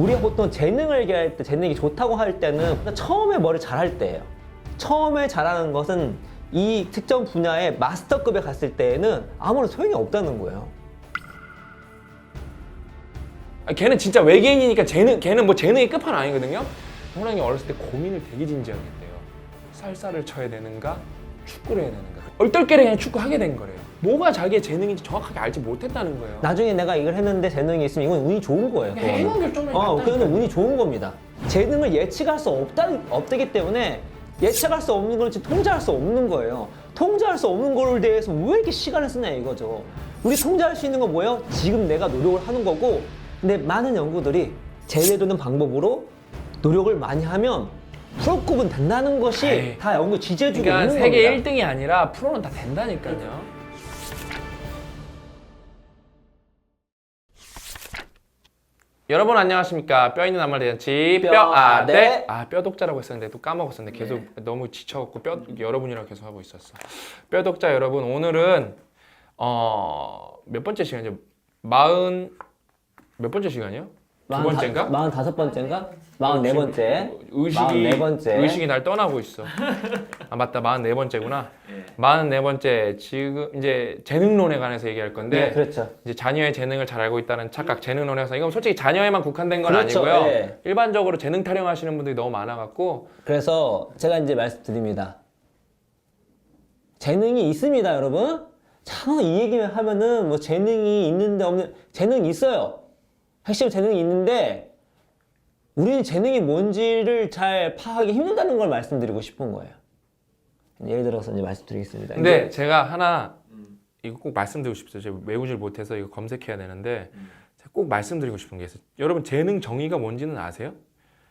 우리가 보통 재능을 얘기할 때, 재능이 좋다고 할 때는 처음에 뭐를 잘할 때예요. 처음에 잘하는 것은 이 특정 분야의 마스터급에 갔을 때에는 아무런 소용이 없다는 거예요. 걔는 진짜 외계인이니까 걔는 뭐 재능이 끝판왕 아니거든요. 호랑이 어렸을 때 고민을 되게 진지하게 했대요. 살살을 쳐야 되는가, 축구를 해야 되는가. 얼떨결에 그냥 축구하게 된 거래요. 뭐가 자기의 재능인지 정확하게 알지 못했다는 거예요. 나중에 내가 이걸 했는데 재능이 있으면 이건 운이 좋은 거예요. 행운 결정을 그거는 운이 좋은 겁니다. 재능을 예측할 수 없기 때문에 예측할 수 없는 걸 지금 통제할 수 없는 거예요. 통제할 수 없는 거를 대해서 왜 이렇게 시간을 쓰냐 이거죠. 우리 통제할 수 있는 건 뭐예요? 지금 내가 노력을 하는 거고, 근데 많은 연구들이 제외되는 방법으로 노력을 많이 하면 프로급은 된다는 것이 에이. 다 연구 지지해주고 그러니까 있는 세계 겁니다. 1등이 아니라 프로는 다 된다니까요. 여러분 안녕하십니까. 뼈 있는 남말 대잔치 뼈아대 뼈독자라고 했었는데 또 까먹었었는데 계속 너무 지쳐갖고 여러분이라고 계속 하고 있었어. 뼈독자 여러분, 오늘은 몇 번째 시간이죠? 몇 번째 시간이요? 두 번째인가? 45번째인가? 44번째. 의식이 44번째. 의식이 날 떠나고 있어. 아 맞다, 44번째구나. 44번째. 지금 이제 재능론에 관해서 얘기할 건데, 네, 그렇죠. 이제 자녀의 재능을 잘 알고 있다는 착각, 재능론에서 이건 솔직히 자녀에만 국한된 건 그렇죠, 아니고요. 예. 일반적으로 재능 타령하시는 분들이 너무 많아갖고. 그래서 제가 이제 말씀드립니다. 재능이 있습니다, 여러분. 참 이 얘기를 하면은 뭐 재능이 있는데 없는, 재능이 있어요. 핵심 재능이 있는데 우리는 재능이 뭔지를 잘 파악하기 힘들다는 걸 말씀드리고 싶은 거예요. 예를 들어서 이제 말씀드리겠습니다. 근데 제가 하나 이거 꼭 말씀드리고 싶어요. 제가 외우질 못해서 이거 검색해야 되는데 제가 꼭 말씀드리고 싶은 게 있어요. 여러분, 재능 정의가 뭔지는 아세요?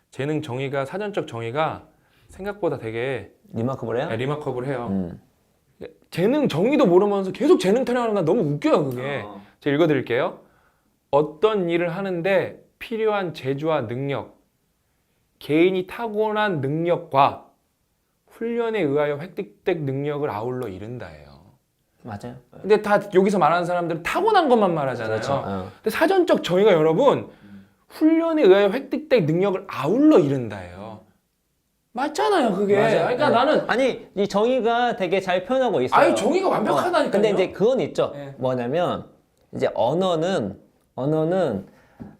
재능 정의가, 사전적 정의가 생각보다 되게 리마커블해요? 리마커블해요. 재능 정의도 모르면서 계속 재능 타령하는 건 너무 웃겨요, 그게. 제가 읽어드릴게요. 어떤 일을 하는데 필요한 재주와 능력, 개인이 타고난 능력과 훈련에 의하여 획득된 능력을 아울러 이룬다예요. 맞아요. 근데 다 여기서 말하는 사람들은 타고난 것만 말하잖아요. 그렇죠. 근데 사전적 정의가 여러분, 훈련에 의하여 획득된 능력을 아울러 이룬다예요. 맞잖아요, 그게. 맞아요. 그러니까 네. 나는 아니, 이 정의가 되게 잘 표현하고 있어요. 아니 정의가 완벽하다니까요. 근데 이제 그건 있죠. 네. 뭐냐면 이제 언어는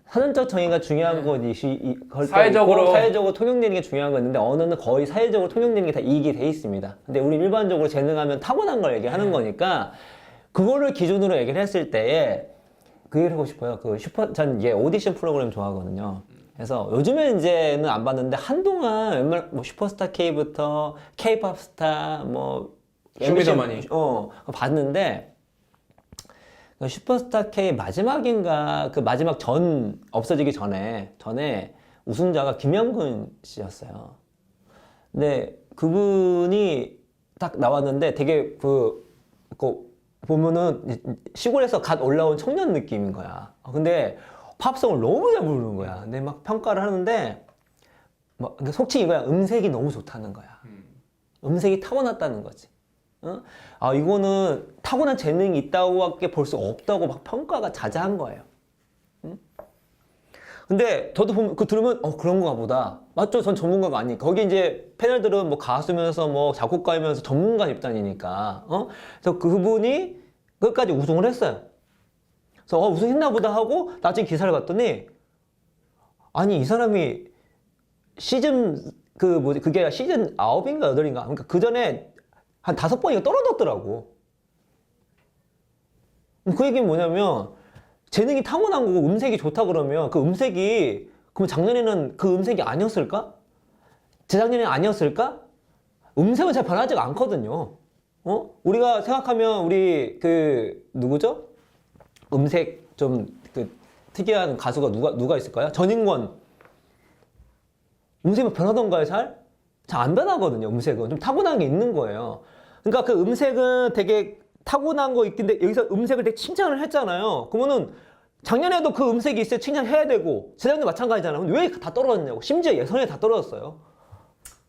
사전적 정의가 중요한 것이 사회적으로 통용되는 게 중요한 거였는데, 언어는 거의 사회적으로 통용되는 게 다 이익이 돼 있습니다. 근데 우리 일반적으로 재능하면 타고난 걸 얘기하는 거니까 그거를 기준으로 얘기를 했을 때에 그 얘기를 하고 싶어요. 전 이게 오디션 프로그램 좋아하거든요. 그래서 요즘에 이제는 안 봤는데 한동안 웬만 뭐 슈퍼스타 K부터 K-팝 스타 뭐 쇼미더머니 봤는데, 슈퍼스타 K 마지막인가, 그 마지막 전 없어지기 전에 우승자가 김영근 씨였어요. 근데 그분이 딱 나왔는데 되게 보면은 시골에서 갓 올라온 청년 느낌인 거야. 근데 팝송을 너무 잘 부르는 거야. 근데 막 평가를 하는데 속칭 이거야. 음색이 너무 좋다는 거야. 음색이 타고났다는 거지. 어? 아, 이거는 타고난 재능이 있다고밖에 볼 수 없다고 막 평가가 자자한 거예요. 응? 근데 저도 보면 들으면 그런 거가 보다. 맞죠? 전 전문가가 아니. 거기 이제 패널들은 뭐 가수면서 뭐 작곡가이면서 전문가 집단이니까. 그래서 그분이 끝까지 우승을 했어요. 그래서 우승했나 보다 하고 나중에 기사를 봤더니, 아니 이 사람이 그게 시즌 9인가 8인가, 그러니까 그 전에 한 5번이가 떨어졌더라고. 그 얘기는 뭐냐면 재능이 타고난 거고 음색이 좋다 그러면 그 음색이, 그럼 작년에는 그 음색이 아니었을까? 재작년에는 아니었을까? 음색은 잘 변하지가 않거든요. 우리가 생각하면 우리 누구죠? 음색 좀 특이한 가수가 누가 있을까요? 전인권. 음색이 변하던가요, 잘? 잘 안 변하거든요, 음색은. 좀 타고난 게 있는 거예요. 그러니까 그 음색은 되게 타고난 거 있긴데, 여기서 음색을 되게 칭찬을 했잖아요. 그러면은 작년에도 그 음색이 있어야 칭찬해야 되고, 재작년도 마찬가지잖아요. 근데 왜 다 떨어졌냐고. 심지어 예선에 다 떨어졌어요.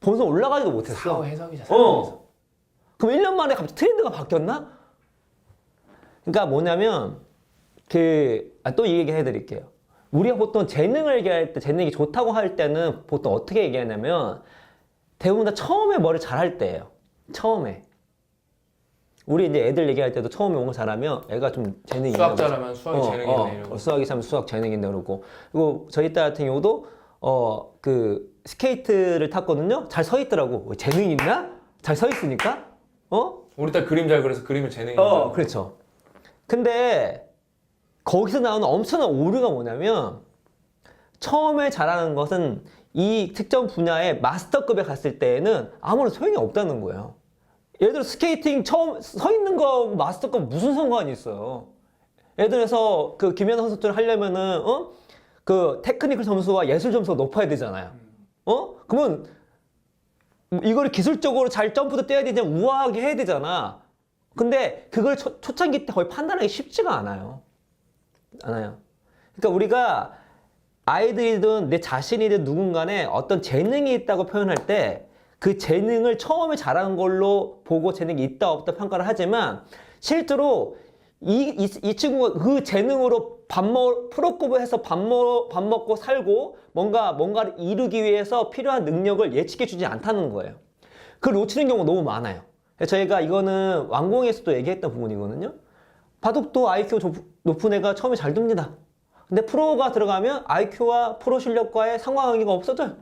본선 올라가지도 못했어. 사후 해석이죠. 사후 해석. 그럼 1년 만에 갑자기 트렌드가 바뀌었나? 그러니까 뭐냐면 또 이 얘기 해드릴게요. 우리가 보통 재능을 얘기할 때, 재능이 좋다고 할 때는 보통 어떻게 얘기하냐면 대부분 다 처음에 뭐를 잘할 때예요. 처음에. 우리 이제 애들 얘기할 때도 처음에 뭔가 잘하면 애가 좀 재능이 있나 수학 보지. 잘하면 수학이 재능이네 이러고. 수학이 잘하면 수학 재능인데 그러고. 그리고 저희 딸 같은 경우도 그 스케이트를 탔거든요. 잘 서 있더라고. 재능 있나? 잘 서 있으니까? 우리 딸 그림 잘 그려서 그림을 재능이죠. 그렇죠. 근데 거기서 나오는 엄청난 오류가 뭐냐면 처음에 잘하는 것은 이 특정 분야의 마스터급에 갔을 때에는 아무런 소용이 없다는 거예요. 예를 들어 스케이팅 처음 서 있는 거 마스터급 무슨 상관이 있어요. 예를 들어서 그 김연아 선수들 하려면은 그 테크니컬 점수와 예술 점수가 높아야 되잖아요. 그러면 이걸 기술적으로 잘 점프도 떼야 되지 우아하게 해야 되잖아. 근데 그걸 초창기 때 거의 판단하기 쉽지가 않아요. 그러니까 우리가 아이들이든 내 자신이든 누군가에 어떤 재능이 있다고 표현할 때 그 재능을 처음에 잘하는 걸로 보고 재능이 있다 없다 평가를 하지만 실제로 이 친구가 그 재능으로 프로급을 해서 밥 먹고 살고 뭔가를 이루기 위해서 필요한 능력을 예측해 주지 않다는 거예요. 그걸 놓치는 경우가 너무 많아요. 저희가 이거는 완공에서도 얘기했던 부분이거든요. 바둑도 IQ 높은 애가 처음에 잘 둡니다. 근데 프로가 들어가면 IQ와 프로 실력과의 상관관계가 없어져요.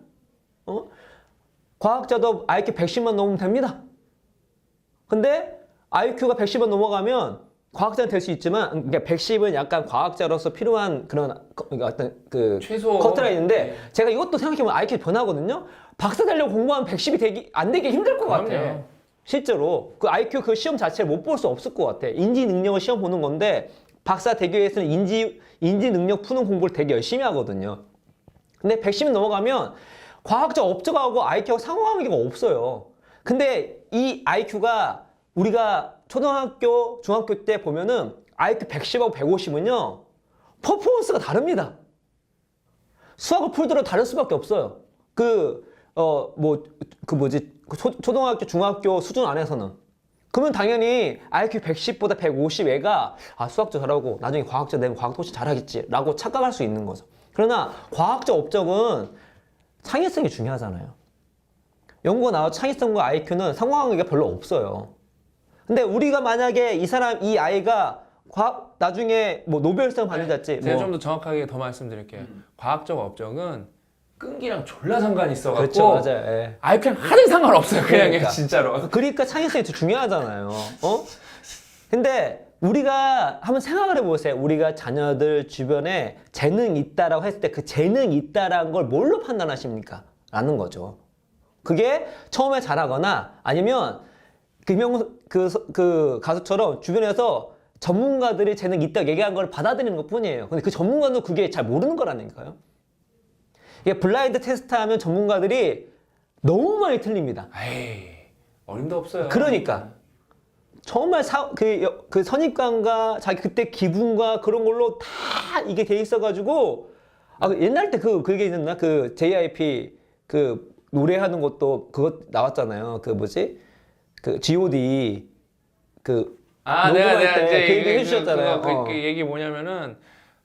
과학자도 IQ 110만 넘으면 됩니다. 근데 IQ가 110만 넘어가면 과학자는 될 수 있지만, 그러니까 110은 약간 과학자로서 필요한 그런 어떤 그 최소 커트가 있는데, 제가 이것도 생각해보면 IQ 변하거든요. 박사 되려고 공부하면 110이 안 되기 힘들 것 같아. 실제로 그 IQ 그 시험 자체를 못 볼 수 없을 것 같아. 인지 능력을 시험 보는 건데 박사 되기 위해서는 인지 능력 푸는 공부를 되게 열심히 하거든요. 근데 110이 넘어가면 과학적 업적하고 IQ하고 상호관계가 없어요. 근데 이 IQ가 우리가 초등학교, 중학교 때 보면은 IQ 110하고 150은요, 퍼포먼스가 다릅니다. 수학을 풀더라도 다를 수밖에 없어요. 초등학교, 중학교 수준 안에서는. 그러면 당연히 IQ 110보다 150 애가 수학도 잘하고 나중에 과학자 되면 과학도 훨씬 잘하겠지 라고 착각할 수 있는 거죠. 그러나 과학적 업적은 창의성이 중요하잖아요. 연구가 나와도 창의성과 IQ는 상호관계가 별로 없어요. 근데 우리가 만약에 이 아이가 나중에 뭐 노벨상 받는 자지. 제가 좀 더 정확하게 더 말씀드릴게요. 과학적 업적은 끈기랑 졸라 상관이 있어갖고. 그렇죠, 맞아요. 예. IQ랑 하등 상관없어요. 그냥 그러니까. 진짜로. 그러니까 창의성이 더 중요하잖아요. 근데 우리가 한번 생각을 해보세요. 우리가 자녀들 주변에 재능이 있다라고 했을 때 그 재능이 있다라는 걸 뭘로 판단하십니까? 라는 거죠. 그게 처음에 잘하거나 아니면 그 가수처럼 주변에서 전문가들이 재능이 있다고 얘기한 걸 받아들이는 것 뿐이에요. 근데 그 전문가는 그게 잘 모르는 거라니까요. 이게 블라인드 테스트 하면 전문가들이 너무 많이 틀립니다. 에이, 어림도 없어요. 그러니까. 정말 그 선입관과 자기 그때 기분과 그런 걸로 다 이게 돼 있어가지고, 옛날 때 그 얘기 있었나? 그 JYP 그 노래하는 것도 그거 나왔잖아요. 그 뭐지? 그 G.O.D. 내가 이제 그 얘기 해주셨잖아요. 그 얘기 뭐냐면은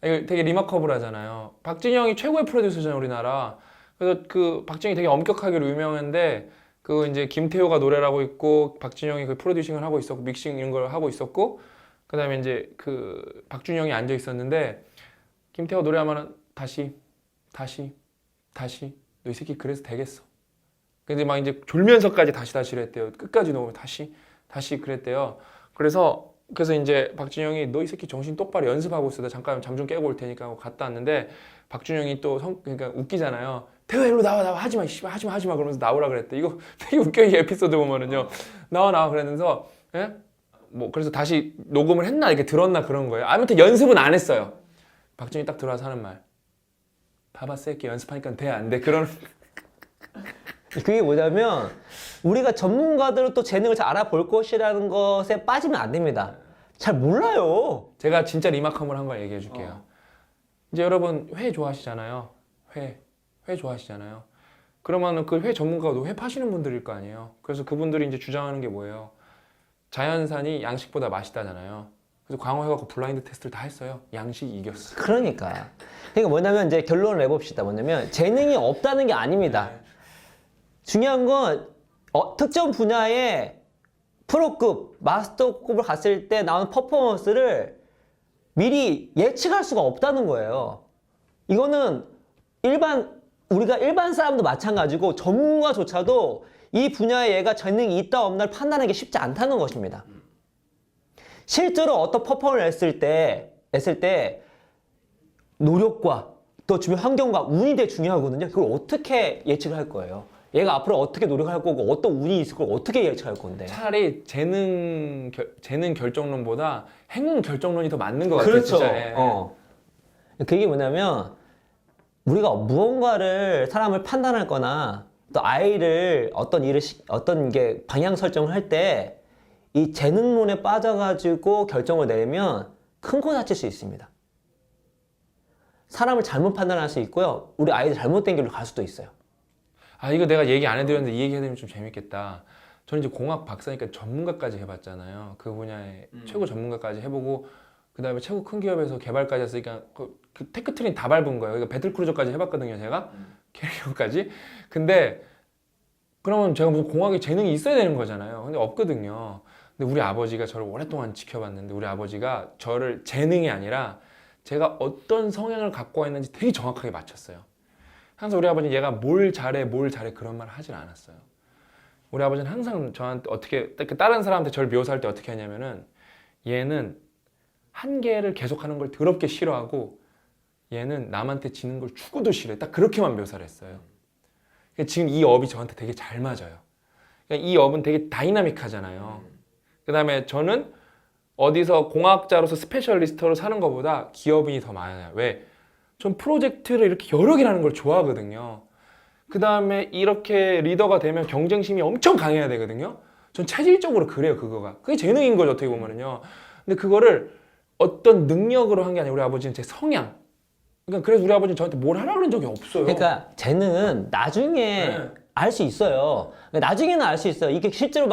이거 되게 리마커블하잖아요. 박진영이 최고의 프로듀서잖아요, 우리나라. 그래서 그 박진영이 되게 엄격하기로 유명한데 그 이제 김태호가 노래를 하고 있고 박진영이 그 프로듀싱을 하고 있었고 믹싱 이런 걸 하고 있었고 그다음에 이제 그 박준영이 앉아 있었는데 김태호 노래하면은 다시 너 이 새끼 그래서 되겠어. 근데 막 이제 졸면서까지 다시를 했대요. 끝까지 놓으면 다시 그랬대요. 그래서 이제 박준영이 너 이 새끼 정신 똑바로 연습하고 있어. 나 잠깐 잠 좀 깨고 올 테니까 하고 갔다 왔는데 박준영이 또 그러니까 웃기잖아요. 태호야 일로 나와 하지마 그러면서 나오라 그랬대. 이거 되게 웃겨. 이 에피소드 보면은요. 나와 그러면서 뭐 그래서 다시 녹음을 했나 이렇게 들었나 그런 거예요. 아무튼 연습은 안 했어요. 박준영이 딱 들어와서 하는 말. 봐봐 새끼 연습하니까 돼 안 돼 그런. 그게 뭐냐면 우리가 전문가들은 또 재능을 잘 알아볼 것이라는 것에 빠지면 안 됩니다. 잘 몰라요. 제가 진짜 리마컴을 한 걸 얘기해 줄게요. 이제 여러분 회 좋아하시잖아요. 회 좋아하시잖아요. 그러면 그 회 전문가도 회 파시는 분들일 거 아니에요. 그래서 그분들이 이제 주장하는 게 뭐예요? 자연산이 양식보다 맛있다잖아요. 그래서 광호해갖고 블라인드 테스트를 다 했어요. 양식이 이겼어. 그러니까 뭐냐면 이제 결론을 내봅시다. 뭐냐면 재능이 없다는 게 아닙니다. 중요한 건 특정 분야의 프로급, 마스터급을 갔을 때 나오는 퍼포먼스를 미리 예측할 수가 없다는 거예요. 이거는 우리가 일반 사람도 마찬가지고 전문가조차도 이 분야에 얘가 재능이 있다 없나를 판단하는 게 쉽지 않다는 것입니다. 실제로 어떤 퍼포먼스를 했을 때 노력과 또 주변 환경과 운이 되게 중요하거든요. 그걸 어떻게 예측을 할 거예요? 얘가 앞으로 어떻게 노력할 거고 어떤 운이 있을 걸 어떻게 예측할 건데? 차라리 재능 결정론보다 행운 결정론이 더 맞는 것 같아요. 그렇죠. 진짜. 예. 그게 뭐냐면 우리가 무언가를 사람을 판단할 거나 또 아이를 어떤 게 방향 설정을 할 때 이 재능론에 빠져가지고 결정을 내리면 큰 거 다칠 수 있습니다. 사람을 잘못 판단할 수 있고요. 우리 아이들 잘못된 길로 갈 수도 있어요. 아, 이거 내가 얘기 안 해드렸는데 이 얘기 해드리면 좀 재밌겠다. 저는 이제 공학 박사니까 전문가까지 해봤잖아요. 그 분야의 최고 전문가까지 해보고 그 다음에 최고 큰 기업에서 개발까지 했으니까 그 테크트린 다 밟은 거예요. 그러니까 배틀크루저까지 해봤거든요, 제가. 캐리어까지. 근데 그러면 제가 무슨 공학에 재능이 있어야 되는 거잖아요. 근데 없거든요. 근데 우리 아버지가 저를 오랫동안 지켜봤는데 우리 아버지가 저를 재능이 아니라 제가 어떤 성향을 갖고 와 있는지 되게 정확하게 맞췄어요. 항상 우리 아버지는 얘가 뭘 잘해 그런 말 하진 않았어요. 우리 아버지는 항상 저한테 어떻게 다른 사람한테 저를 묘사할 때 어떻게 하냐면은 얘는 한계를 계속하는 걸 더럽게 싫어하고 얘는 남한테 지는 걸 죽어도 싫어해. 딱 그렇게만 묘사를 했어요. 그러니까 지금 이 업이 저한테 되게 잘 맞아요. 그러니까 이 업은 되게 다이나믹하잖아요. 그 다음에 저는 어디서 공학자로서 스페셜리스트로 사는 것보다 기업인이 더 많아요. 왜? 전 프로젝트를 이렇게 여러 개를 하는 걸 좋아하거든요. 그 다음에 이렇게 리더가 되면 경쟁심이 엄청 강해야 되거든요. 전 체질적으로 그래요, 그거가. 그게 재능인 거죠, 어떻게 보면은요. 근데 그거를 어떤 능력으로 한 게 아니라 우리 아버지는 제 성향. 그러니까 그래서 우리 아버지는 저한테 뭘 하라고 그런 적이 없어요. 그러니까 재능은 나중에 알 수 있어요. 나중에는 알 수 있어요. 이게 실제로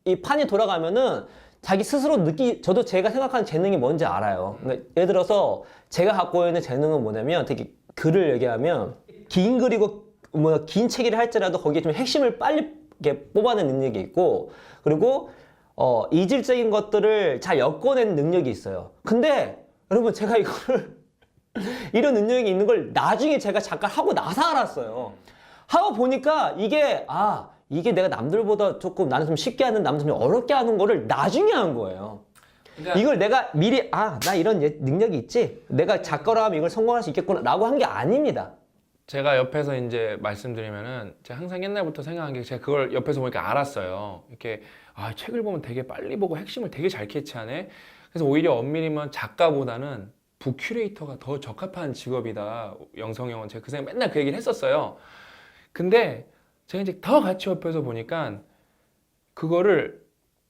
이 판이 돌아가면은 자기 스스로 저도 제가 생각하는 재능이 뭔지 알아요. 그러니까 예를 들어서 제가 갖고 있는 재능은 뭐냐면 되게 글을 얘기하면 긴 글이고 긴 책을 할지라도 거기에 좀 핵심을 빨리 이렇게 뽑아내는 능력이 있고 그리고 이질적인 것들을 잘 엮어내는 능력이 있어요. 근데 여러분 제가 이거를 이런 능력이 있는 걸 나중에 제가 잠깐 하고 나서 알았어요. 하고 보니까 이게 내가 남들보다 조금 나는 좀 쉽게 하는 남들 좀 어렵게 하는 거를 나중에 한 거예요. 그러니까 이걸 내가 미리 나 이런 능력이 있지. 내가 작가로 하면 이걸 성공할 수 있겠구나 라고 한 게 아닙니다. 제가 옆에서 이제 말씀드리면은 제가 항상 옛날부터 생각한 게 제가 그걸 옆에서 보니까 알았어요. 이렇게 책을 보면 되게 빨리 보고 핵심을 되게 잘 캐치하네. 그래서 오히려 엄밀히면 작가보다는 북큐레이터가 더 적합한 직업이다. 영성형은 제가 그 생각 맨날 그 얘기를 했었어요. 근데 제가 이제 더 같이 옆에서 보니까 그거를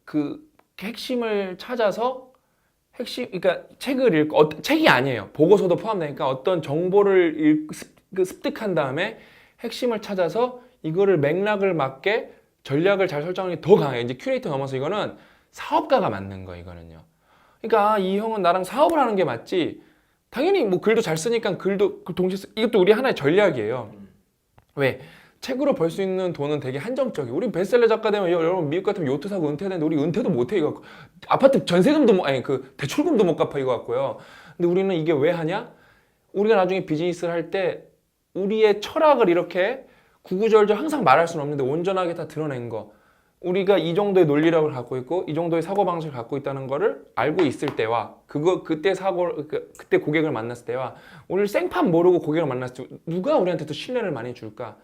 그 핵심을 찾아서 그러니까 책을 읽고 책이 아니에요. 보고서도 포함되니까 어떤 정보를 습득한 다음에 핵심을 찾아서 이거를 맥락을 맞게 전략을 잘 설정하는 게 더 강해요. 이제 큐레이터 넘어서 이거는 사업가가 맞는 거예요, 이거는요. 그러니까 이 형은 나랑 사업을 하는 게 맞지. 당연히 뭐 글도 잘 쓰니까 글도 동시에 이것도 우리 하나의 전략이에요. 왜? 책으로 벌 수 있는 돈은 되게 한정적이에요. 우리 베스트셀러 작가 되면 여러분 미국 같으면 요트 사고 은퇴해야 되는데 우리 은퇴도 못해 이거 아파트 전세금도 대출금도 못 갚아 이거 같고요. 근데 우리는 이게 왜 하냐? 우리가 나중에 비즈니스를 할 때 우리의 철학을 이렇게 구구절절 항상 말할 수는 없는데 온전하게 다 드러낸 거. 우리가 이 정도의 논리력을 갖고 있고 이 정도의 사고방식을 갖고 있다는 거를 알고 있을 때와 그때 고객을 만났을 때와 오늘 생판 모르고 고객을 만났을 때 누가 우리한테 더 신뢰를 많이 줄까?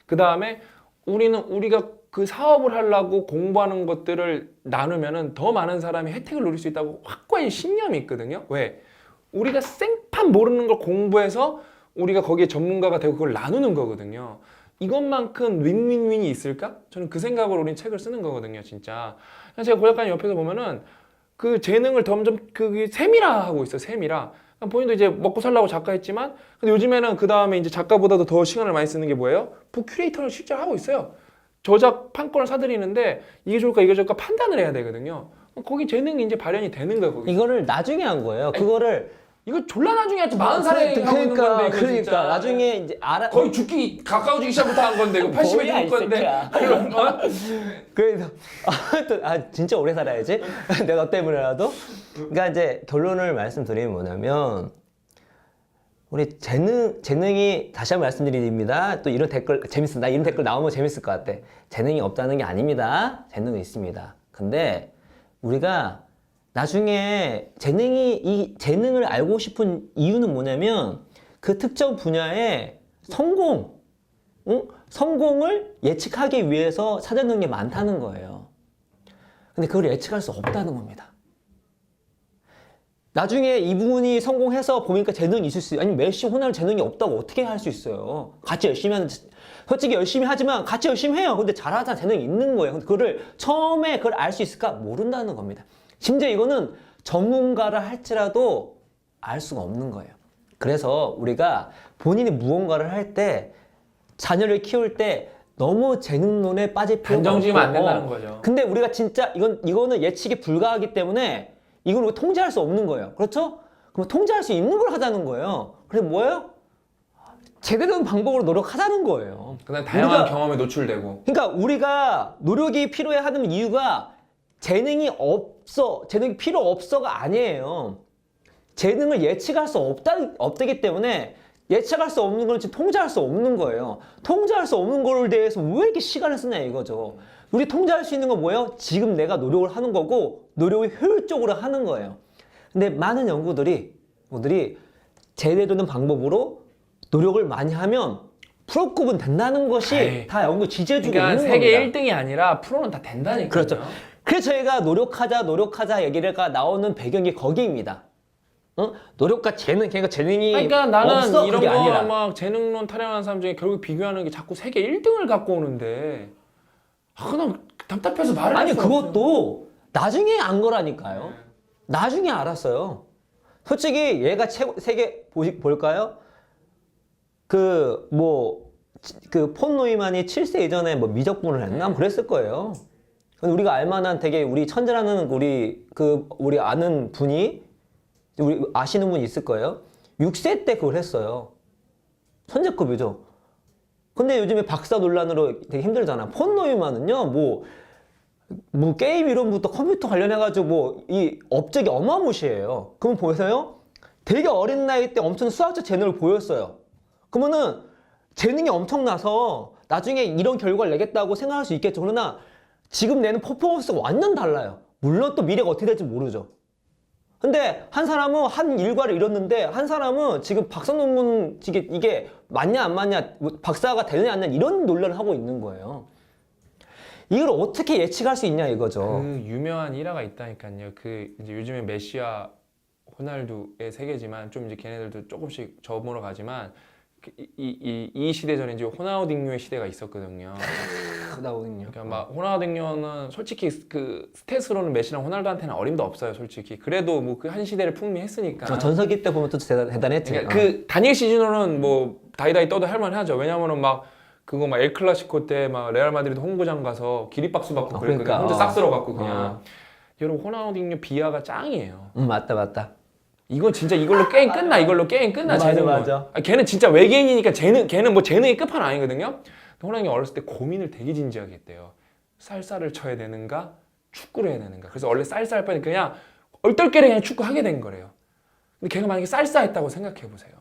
그 다음에 우리가 그 사업을 하려고 공부하는 것들을 나누면은 더 많은 사람이 혜택을 누릴 수 있다고 확고한 신념이 있거든요. 왜? 우리가 생판 모르는 걸 공부해서 우리가 거기에 전문가가 되고 그걸 나누는 거거든요. 이것만큼 윈윈윈이 있을까? 저는 그 생각으로 우린 책을 쓰는 거거든요, 진짜. 제가 고작가님 옆에서 보면은 그 재능을 점점 세밀화하고 있어요, 세밀화. 본인도 이제 먹고 살라고 작가했지만, 근데 요즘에는 그 다음에 이제 작가보다도 더 시간을 많이 쓰는 게 뭐예요? 북큐레이터를 실제로 하고 있어요. 저작 판권을 사들이는데 이게 좋을까, 이게 좋을까 판단을 해야 되거든요. 거기 재능이 이제 발현이 되는 거야 거기. 이거를 나중에 한 거예요. 그거를 이거 졸라 나중에 했지. 40살에 하고 있는 건데 이거 그러니까 진짜. 나중에 이제 거의 죽기 가까워지기 시작부터 한 건데 이거 80에 뭐야, 죽을 이 건데. 새끼야. 이런 거? 그래서 진짜 오래 살아야지. 내가 너 때문에라도. 그러니까 이제 결론을 말씀드리면 뭐냐면 우리 재능이 다시 한번 말씀드립니다. 또 이런 댓글 재밌어. 나 이런 댓글 나오면 재밌을 것 같아. 재능이 없다는 게 아닙니다. 재능은 있습니다. 근데 우리가 나중에 이 재능을 알고 싶은 이유는 뭐냐면 그 특정 분야의 성공을 예측하기 위해서 찾아놓은 게 많다는 거예요. 근데 그걸 예측할 수 없다는 겁니다. 나중에 이분이 성공해서 보니까 재능이 있을 수 있어요. 아니 열심히 호날두 재능이 없다고 어떻게 할 수 있어요? 같이 열심히 하는 솔직히 열심히 하지만 같이 열심히 해요. 근데 잘하자 재능이 있는 거예요. 근데 그거를 처음에 그걸 알 수 있을까? 모른다는 겁니다. 심지어 이거는 전문가를 할지라도 알 수가 없는 거예요. 그래서 우리가 본인이 무언가를 할 때 자녀를 키울 때 너무 재능론에 빠질 필요가 단정 지으면 안 없고. 된다는 거죠. 근데 우리가 진짜 이거는 예측이 불가하기 때문에 이걸 우리가 통제할 수 없는 거예요. 그렇죠? 그럼 통제할 수 있는 걸 하자는 거예요. 그래서 뭐예요? 제대로 된 방법으로 노력하자는 거예요. 그다음 다양한 경험에 노출되고. 그러니까 우리가 노력이 필요해 하는 이유가 재능이 필요 없어가 아니에요. 재능을 예측할 수 없다기 때문에 예측할 수 없는 걸 지금 통제할 수 없는 거예요. 통제할 수 없는 거에 대해서 왜 이렇게 시간을 쓰냐 이거죠. 우리 통제할 수 있는 건 뭐예요? 지금 내가 노력을 하는 거고 노력을 효율적으로 하는 거예요. 근데 많은 연구들이 제대로 된 방법으로 노력을 많이 하면 프로급은 된다는 것이 에이. 다 연구 지지해주고 그러니까 있는 세계 겁니다. 1등이 아니라 프로는 다 된다니까요. 그렇죠. 그래서 저희가 노력하자 얘기가 나오는 배경이 거기입니다. 노력과 재능, 그러니까 재능이 그러니까 나는 없어 이런 그게 거 아니라. 막 재능론 타령하는 사람 중에 결국 비교하는 게 자꾸 세계 1등을 갖고 오는데 그냥 답답해서 말을 아니 할수 없어요. 그것도 나중에 안 거라니까요. 나중에 알았어요. 솔직히 얘가 세계 볼까요? 그 폰 노이만이 7세 이전에 뭐 미적분을 했나? 뭐 그랬을 거예요. 근데 우리가 알만한 되게 우리 천재라는 우리 아는 분이 우리 아시는 분 있을 거예요. 6세 때 그걸 했어요. 천재급이죠. 근데 요즘에 박사 논란으로 되게 힘들잖아. 폰 노이만은요, 뭐 게임 이론부터 컴퓨터 관련해가지고 이 업적이 어마무시해요. 그럼 보세요. 되게 어린 나이 때 엄청 수학적 재능을 보였어요. 그러면은 재능이 엄청나서 나중에 이런 결과를 내겠다고 생각할 수 있겠죠. 그러나 지금 내는 퍼포먼스가 완전 달라요. 물론 또 미래가 어떻게 될지 모르죠. 근데 한 사람은 한 일과를 이뤘는데 한 사람은 지금 박사 논문 이게 맞냐 안 맞냐 박사가 되느냐 안 되느냐 이런 논란을 하고 있는 거예요. 이걸 어떻게 예측할 수 있냐 이거죠. 그 유명한 일화가 있다니까요. 그 이제 요즘에 메시와 호날두의 세계지만 좀 이제 걔네들도 조금씩 저물어 가지만 이 시대 전에 이제 호나우딩요의 시대가 있었거든요. 나오긴요. 그러니까 막 호나우딩요는 솔직히 그 스탯으로는 메시랑 호날두한테는 어림도 없어요, 솔직히. 그래도 뭐 그 한 시대를 풍미했으니까. 저 전성기 때 보면 또 대단했지. 그러니까 그 단일 시즌으로는 뭐 다이다이 떠도 할만하죠. 왜냐면은 막 그거 막 엘 클라시코 때 막 레알 마드리드 홍구장 가서 기립박수 받고 그랬거든요. 그러니까, 혼자 싹 쓸어갖고 그냥. 여러분 호나우딩요 비하가 짱이에요. 맞다. 이건 진짜 이걸로 게임 끝나. 이걸로 게임 끝나. 맞아, 재능은. 맞아. 걔는 진짜 외계인이니까 걔는 뭐 재능이 끝판 아니거든요. 호랑이 어렸을 때 고민을 되게 진지하게 했대요. 쌀쌀을 쳐야 되는가, 축구를 해야 되는가. 그래서 원래 쌀쌀 빨리 그냥 얼떨결에 그냥 축구 하게 된 거래요. 근데 걔가 만약에 쌀쌀했다고 생각해 보세요.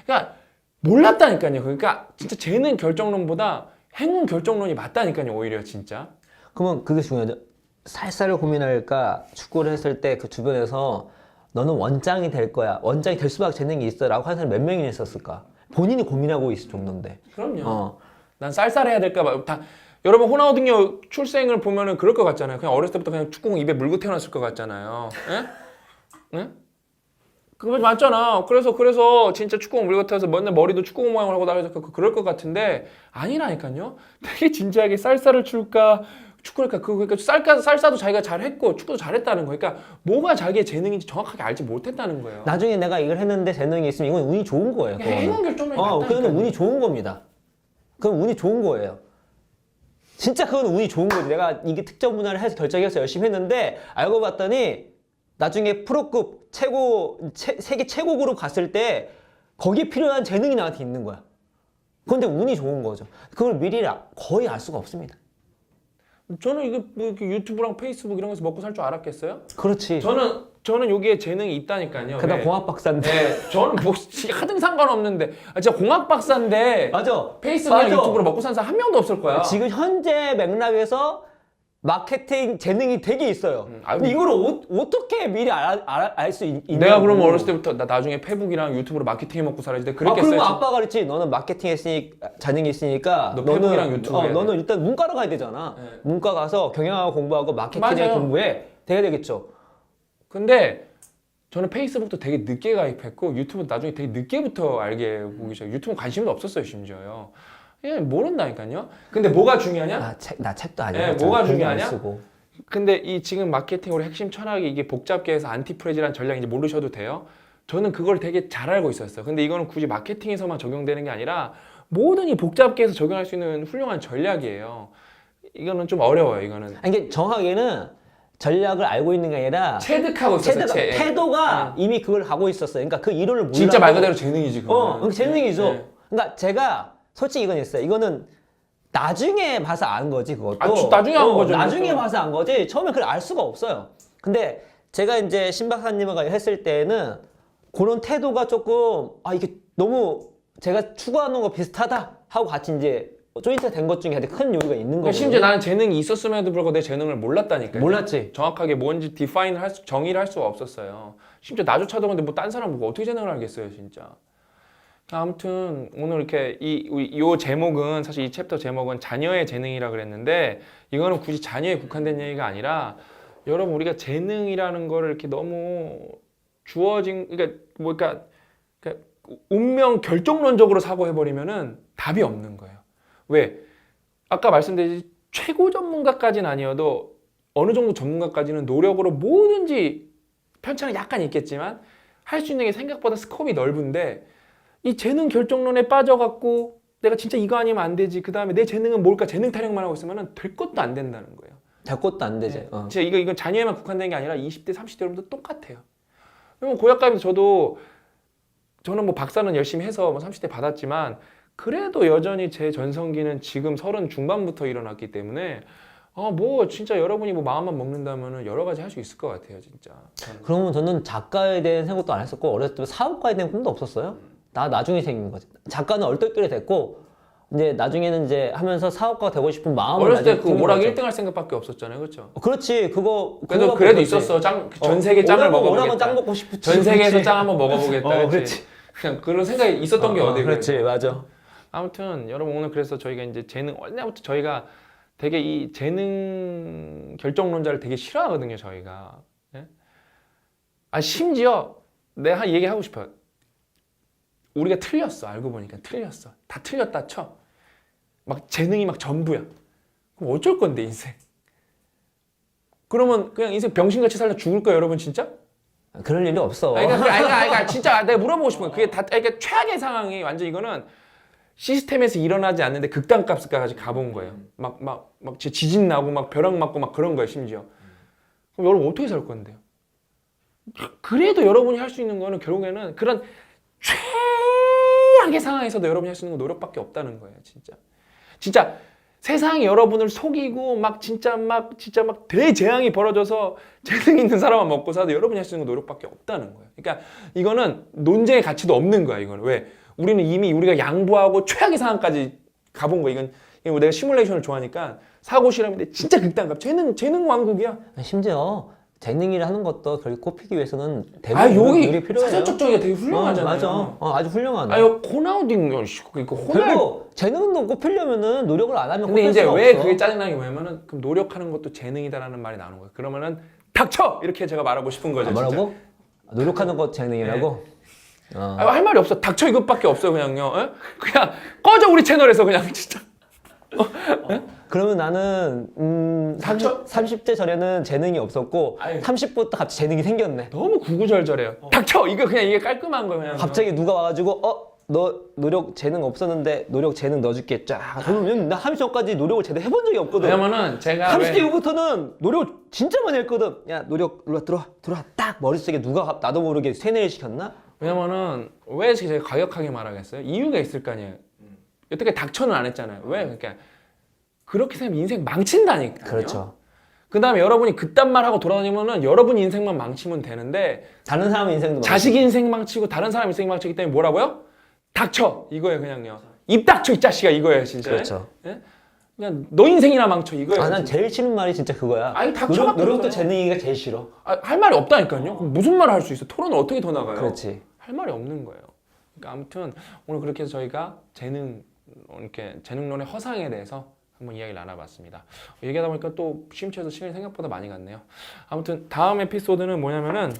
그러니까 몰랐다니까요. 그러니까 진짜 재능 결정론보다 행운 결정론이 맞다니까요. 오히려 진짜. 그러면 그게 중요하죠. 쌀쌀을 고민할까 축구를 했을 때 그 주변에서 너는 원장이 될 거야. 원장이 될 수밖에 재능이 있어라고 하는 사람이 몇 명이나 있었을까? 본인이 고민하고 있을 정도인데. 그럼요. 난 쌀쌀해야 될까 봐. 여러분 호나우딩요 출생을 보면은 그럴 것 같잖아요. 그냥 어렸을 때부터 그냥 축구공 입에 물고 태어났을 것 같잖아요. 예? 예? 그거 맞잖아. 그래서 진짜 축구공 물고 태어나서 맨날 머리도 축구공 모양을 하고 다녀서 그럴 것 같은데 아니라니까요. 되게 진지하게 쌀쌀을 출까 축구를 그러니까 쌀쌀도 자기가 잘했고 축구도 잘했다는 거예요. 그러니까 뭐가 자기의 재능인지 정확하게 알지 못했다는 거예요. 나중에 내가 이걸 했는데 재능이 있으면 이건 운이 좋은 거예요. 행운 결정론이 맞다니까요. 그거는 운이 좋은 겁니다. 그건 운이 좋은 거예요. 진짜 그건 운이 좋은 거지. 내가 이게 특정 분야를 해서 결정해서 열심히 했는데 알고 봤더니 나중에 프로급 세계 최고 그룹 갔을 때 거기에 필요한 재능이 나한테 있는 거야. 그런데 운이 좋은 거죠. 그걸 미리 거의 알 수가 없습니다. 저는 이거 뭐 이렇게 유튜브랑 페이스북 이런 거에서 먹고 살 줄 알았겠어요? 그렇지. 저는 여기에 재능이 있다니까요. 그다음 네. 공학 박사인데. 네, 저는 뭐 하등 상관없는데 진짜 공학 박사인데 맞아. 페이스북이랑 맞아. 유튜브로 먹고 사는 사람 한 명도 없을 거야. 지금 현재 맥락에서 마케팅 재능이 되게 있어요. 아유. 근데 이걸 어떻게 미리 알 수 있냐고. 내가 그러면 어렸을 때부터 나 나중에 페북이랑 유튜브로 마케팅 해 먹고 살아야지. 내가 그랬겠어요. 그러면 아빠가 그랬지. 너는 마케팅 했으니까 재능이 있으니까 너 페북이랑 유튜브 해야 돼. 너는 일단 문과로 가야 되잖아. 네. 문과 가서 경영하고 공부하고 마케팅 맞아요. 공부해. 돼야 되겠죠. 근데 저는 페이스북도 되게 늦게 가입했고 유튜브 나중에 되게 늦게부터 알게 보기 시작해요. 유튜브 관심도 없었어요 심지어요. 예, 모른다니까요. 근데 뭐가 중요하냐? 나 책도 안 네, 읽었잖아. 뭐가 공부 안 중요하냐? 쓰고. 근데 이 지금 마케팅 우리 핵심 철학이 이게 복잡게 해서 안티프레지라는 전략인지 모르셔도 돼요. 저는 그걸 되게 잘 알고 있었어요. 근데 이거는 굳이 마케팅에서만 적용되는 게 아니라 모든 이 복잡게 해서 적용할 수 있는 훌륭한 전략이에요. 이거는 좀 어려워요. 이거는 아니, 이게 정확하게는 전략을 알고 있는 게 아니라 체득하고 있었어요. 태도가 이미 그걸 하고 있었어요. 그러니까 그 이론을 몰라도 진짜 말 그대로 재능이지. 그러니까 재능이죠. 네. 그러니까 제가 솔직히 이건 있어요. 이거는 나중에 봐서 안 거지 그것도. 나중에 한 거죠. 나중에 그것도. 봐서 안 거지. 처음에 그걸 알 수가 없어요. 근데 제가 이제 신 박사님과 했을 때는 그런 태도가 조금 이게 너무 제가 추구하는 거 비슷하다 하고 같이 이제 조인트가 된 것 중에 큰 요인가 있는 그러니까 거거든요. 심지어 나는 재능이 있었음에도 불구하고 내 재능을 몰랐다니까요. 몰랐지. 정확하게 뭔지 디파인을 정의를 할 수가 없었어요. 심지어 나조차도 근데 뭐 딴 사람 보고 어떻게 재능을 알겠어요, 진짜. 아무튼 오늘 이렇게 이 제목은 사실 이 챕터 제목은 자녀의 재능이라 그랬는데 이거는 굳이 자녀에 국한된 얘기가 아니라 여러분 우리가 재능이라는 거를 이렇게 너무 주어진 그러니까 운명 결정론적으로 사고해 버리면은 답이 없는 거예요. 왜? 아까 말씀드렸듯이 최고 전문가까지는 아니어도 어느 정도 전문가까지는 노력으로 뭐든지 편차는 약간 있겠지만 할 수 있는 게 생각보다 스코업이 넓은데 이 재능 결정론에 빠져갖고 내가 진짜 이거 아니면 안 되지. 그 다음에 내 재능은 뭘까? 재능 타령만 하고 있으면 될 것도 안 된다는 거예요. 될 것도 안 되지. 진짜 이건 자녀에만 국한된 게 아니라 20대, 30대 여러분도 똑같아요. 그러면 고약감에서 저는 뭐 박사는 열심히 해서 뭐 30대 받았지만 그래도 여전히 제 전성기는 지금 30 중반부터 일어났기 때문에 뭐 진짜 여러분이 뭐 마음만 먹는다면은 여러 가지 할 수 있을 것 같아요, 진짜. 그러면 저는 작가에 대한 생각도 안 했었고 어렸을 때 사업가에 대한 꿈도 없었어요. 나 나중에 생긴 거지. 작가는 얼떨결에 됐고 이제 나중에는 이제 하면서 사업가가 되고 싶은 마음을 어렸을 때 나중에 그 품은 오락 거죠. 1등 할 생각밖에 없었잖아요, 그렇죠? 그렇지. 그래도 있었어. 전 세계 짱을 먹어보겠다. 오락은 짱 먹고 싶지. 전 세계에서 짱 한번 먹어보겠다. 그렇지. 그렇지. 그냥 그런 생각이 있었던 게 어디 그렇지, 맞아. 아무튼 여러분 오늘 그래서 저희가 이제 재능 원래부터 저희가 되게 이 재능 결정론자를 되게 싫어하거든요, 저희가. 예? 심지어 내가 한 얘기 하고 싶어요. 우리가 틀렸어. 알고 보니까 틀렸어. 다 틀렸다 쳐. 막 재능이 막 전부야. 그럼 어쩔 건데 인생? 그러면 그냥 인생 병신같이 살다 죽을 거야, 여러분 진짜? 그럴 일이 없어. 그러니까 진짜 내가 물어보고 싶은 거 그게 다 그러니까 최악의 상황이 완전 이거는 시스템에서 일어나지 않는데 극단값까지 가본 거예요. 막 지진 나고 막 벼락 맞고 막 그런 거예요, 심지어. 그럼 여러분 어떻게 살 건데요? 그래도 여러분이 할 수 있는 거는 결국에는 그런 최악의 상황에서도 여러분이 할 수 있는 건 노력밖에 없다는 거예요, 진짜. 진짜 세상이 여러분을 속이고 막 진짜 막 대재앙이 벌어져서 재능 있는 사람만 먹고 사도 여러분이 할 수 있는 건 노력밖에 없다는 거예요. 그러니까 이거는 논쟁의 가치도 없는 거야, 이거는. 왜? 우리는 이미 우리가 양보하고 최악의 상황까지 가본 거야. 이건 내가 시뮬레이션을 좋아하니까 사고 실험인데 진짜 극단값. 재능 왕국이야. 심지어 재능이라 하는 것도 결국 꼽히기 위해서는 대부분 여기 필요해요. 사전적 정의가 되게 훌륭하잖아요. 맞아. 아주 훌륭하네. 호나우딩 이거 그리고 재능도 꼽히려면은 노력을 안 하면 근데 꼽힐 이제 수가 왜 없어. 그게 짜증나는 게 뭐냐면은 그럼 노력하는 것도 재능이다라는 말이 나오는 거예요. 그러면은 닥쳐! 이렇게 제가 말하고 싶은 거죠. 뭐라고? 노력하는 것 재능이라고? 할 말이 없어. 닥쳐 이것밖에 없어 그냥요. 에? 그냥 꺼져 우리 채널에서 그냥 진짜. 그러면 나는 30대 전에는 재능이 없었고 아유. 30부터 갑자기 재능이 생겼네. 너무 구구절절해요. 닥쳐! 이게 깔끔한 거예요. 그냥. 갑자기 누가 와가지고 너 노력 재능 없었는데 노력 재능 넣어줄게 쫙. 그러면 나 30전까지 노력을 제대로 해본 적이 없거든. 왜냐면은 제가 30대 이후부터는 노력 진짜 많이 했거든. 야 노력 일로 들어와 딱 머릿속에 누가 나도 모르게 세뇌를 시켰나? 왜냐면은 왜 제가 과격하게 말하겠어요? 이유가 있을 거 아니에요. 여태까지 닥쳐는 안 했잖아요. 왜? 그러니까 그렇게 생각하면 인생 망친다니까요. 그렇죠. 그 다음에 여러분이 그딴 말 하고 돌아다니면은 여러분 인생만 망치면 되는데 다른 사람 인생도 자식 인생 망치고 다른 사람 인생 망치기 때문에 뭐라고요? 닥쳐 이거예요 그냥요. 입 닥쳐 이 자식아 이거예요 진짜. 그렇죠. 예? 그냥 너 인생이나 망쳐 이거예요. 난 제일 싫은 말이 진짜 그거야. 아니, 닥쳐밖에 노력도 없어요. 재능이가 제일 싫어. 할 말이 없다니까요. 그럼 무슨 말을 할 수 있어? 토론을 어떻게 더 나가요? 그렇지. 할 말이 없는 거예요. 그러니까 아무튼 오늘 그렇게 해서 저희가 이렇게 재능론의 허상에 대해서 한번 이야기를 나눠봤습니다. 얘기하다 보니까 또 심취해서 시간이 생각보다 많이 갔네요. 아무튼 다음 에피소드는 뭐냐면은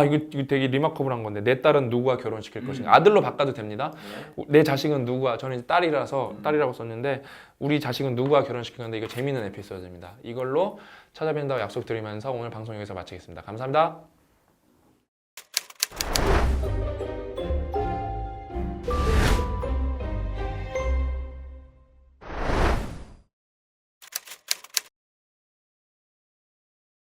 이거 되게 리마커블한 건데 내 딸은 누구와 결혼시킬 것인가. 아들로 바꿔도 됩니다. 내 자식은 누구와, 저는 이제 딸이라서 딸이라고 썼는데 우리 자식은 누구와 결혼시킬 건데 이거 재미있는 에피소드입니다. 이걸로 찾아뵌다고 약속드리면서 오늘 방송 여기서 마치겠습니다. 감사합니다.